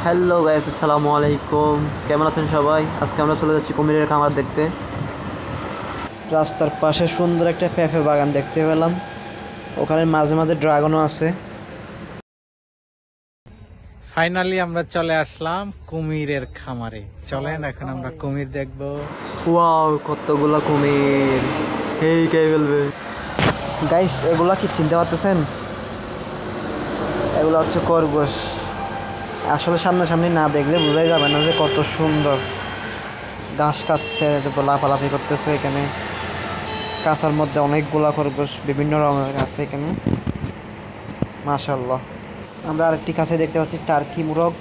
Hello guys, আসসালামু আলাইকুম। কেমন আছেন সবাই? আজকে আমরা চলে যাচ্ছি কুমিরের খামার দেখতে। রাস্তার পাশে সুন্দর একটা পেঁপে বাগান দেখতে পেলাম। ওখানে মাঝে মাঝে ড্রাগনও আছে। ফাইনালি আমরা চলে আসলাম কুমিরের খামারে। চলেন এখন আমরা কুমির দেখবো। ওয়াও, কতগুলো কুমির! হেই, কে বলবে? গাইস, এগুলা কি চিনতে পারতেছেন? এগুলো হচ্ছে খরগোশ। আসলে সামনাসামনি না দেখলে বোঝাই যাবে না যে কত সুন্দর। ঘাস খাচ্ছে, লাফালাফি করতেছে। এখানে কাঁচার মধ্যে অনেকগুলা খরগোশ বিভিন্ন রঙের আছে এখানে, মাশাআল্লাহ। আমরা আরেকটি কাছে দেখতে পাচ্ছি টার্কি মুরগ।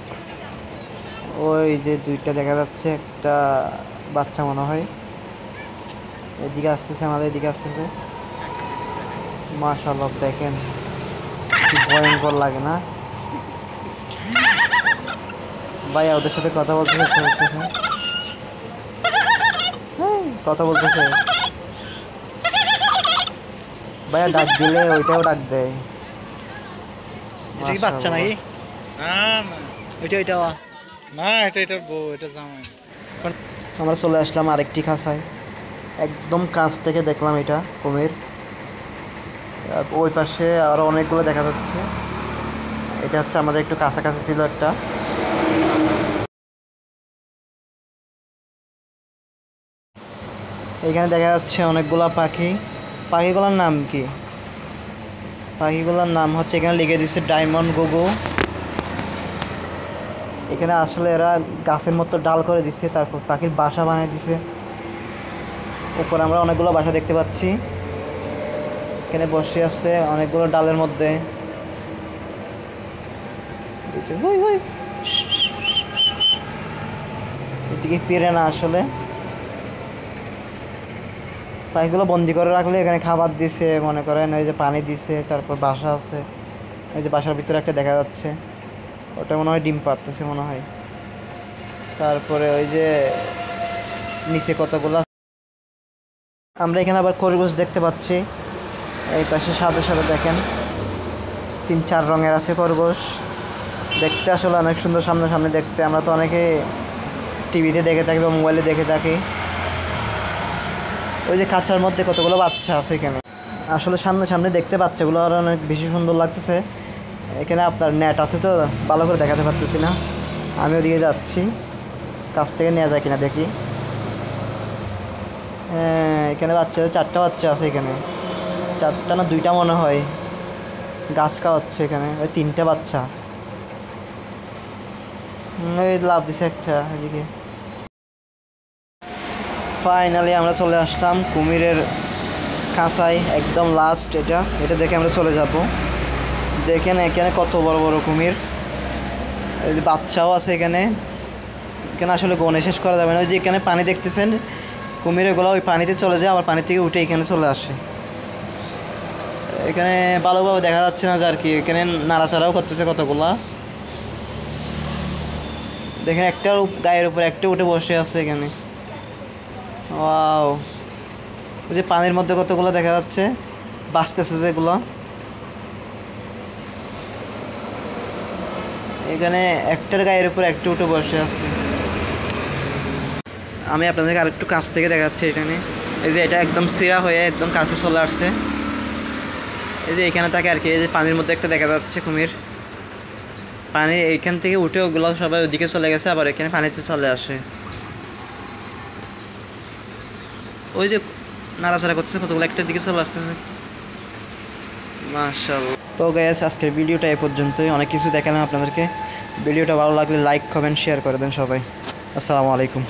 ওই যে দুইটা দেখা যাচ্ছে, একটা বাচ্চা মনে হয়। এদিকে আসতেছে, আমাদের এদিকে আসতেছে। মাশাআল্লাহ, দেখেন কি ভয়ঙ্কর লাগে না ভাই? ওদের সাথে কথা বলতেছে, কথা বলতেছে ভাইয়া। ডাক দিলে ওইটাও ডাক দেয়। এটা কি বাচ্চা নাকি? না না, এটা না, এটা বউ, এটা জামাই। আমরা চলে আসলাম আরেকটি খাঁচায়। একদম কাছ থেকে দেখলাম এটা কুমির। ওই পাশে আরো অনেকগুলো দেখা যাচ্ছে। এটা হচ্ছে আমাদের একটু কাছাকাছি ছিল একটা। এখানে দেখা যাচ্ছে অনেকগুলা পাখি। পাখিগুলোর নাম কি? পাখিগুলোর নাম হচ্ছে, এখানে লিখে দিচ্ছে ডায়মন্ড গুগু। এখানে আসলে এরা গাছের মতো ডাল করে দিচ্ছে, তারপর পাখির বাসা বানিয়ে দিছে। উপর আমরা অনেকগুলো বাসা দেখতে পাচ্ছি। এখানে বসে আছে অনেকগুলো ডালের মধ্যে। এদিকে পেরে না, আসলে পাখিগুলো বন্দি করে রাখলে এখানে খাবার দিছে, মনে করেন ওই যে পানি দিছে, তারপর বাসা আছে। এই যে বাসার ভিতরে একটা দেখা যাচ্ছে, ওটা মনে হয় ডিম পাড়তেছে মনে হয়। তারপরে ওই যে নিচে কতগুলো। আমরা এখানে আবার খরগোশ দেখতে পাচ্ছি। এই পাশে সাদা সাদা দেখেন, 3-4 রঙের আছে খরগোশ। দেখতে আসলে অনেক সুন্দর, সামনে দেখতে। আমরা তো অনেকে টিভিতে দেখে থাকি বা মোবাইলে দেখে থাকি। ওই যে খাঁচার মধ্যে কতগুলো বাচ্চা আছে এখানে। আসলে সামনে দেখতে বাচ্চাগুলো আর অনেক বেশি সুন্দর লাগতেছে। এখানে আপনার নেট আছে তো ভালো করে দেখাতে পারতেছি না। আমি ওদিকে যাচ্ছি, কাছ থেকে নেওয়া যায় কিনা দেখি। হ্যাঁ, এখানে বাচ্চা 4টা বাচ্চা আছে এখানে। 4টা না 2টা মনে হয়। গাছ খাওয়াচ্ছে এখানে। ওই 3টে বাচ্চা। ওই লাভ দিছে একটা এদিকে। ফাইনালি আমরা চলে আসলাম কুমিরের খাঁচায়, একদম লাস্ট। এটা দেখে আমরা চলে যাব। দেখেন এখানে কত বড় বড় কুমির। বাচ্চাও আছে এখানে। এখানে আসলে গনে শেষ করা যাবে না। ওই যে এখানে পানি দেখতেছেন, কুমিরগুলো ওই পানিতে চলে যায়, আবার পানি থেকে উঠে এখানে চলে আসে। এখানে ভালোভাবে দেখা যাচ্ছে না যে আর কি। এখানে নাড়াচাড়াও করতেছে কতগুলা। দেখেন একটার গায়ের উপর একটা উঠে বসে আছে এখানে। ওয়াও, ওই যে পানির মধ্যে কতগুলো দেখা যাচ্ছে, বাঁচতেছে যেগুলো। এখানে একটার গায়ের উপর একটা উঠে বসে আছে। আমি আপনাদেরকে আরেকটু কাছ থেকে দেখাচ্ছি এখানে। এই যে এটা একদম সিরা হয়ে একদম কাছে চলে আসছে। এই যে এখানে থাকে আর কি। এই যে পানির মধ্যে একটা দেখা যাচ্ছে কুমির। পানি এইখান থেকে উঠে ওগুলো সবাই ওদিকে চলে গেছে, আবার এখানে পানিতে চলে আসে। ওই যে নাড়াচাড়া করতেছে কতগুলো, একটার দিকে চলে আসতেছে। মাশাআল্লাহ। তো গাইস, আজকের ভিডিওটা এই পর্যন্তই। অনেক কিছু দেখালাম আপনাদেরকে। ভিডিওটা ভালো লাগলে লাইক, কমেন্ট, শেয়ার করে দেন সবাই। আসসালামু আলাইকুম।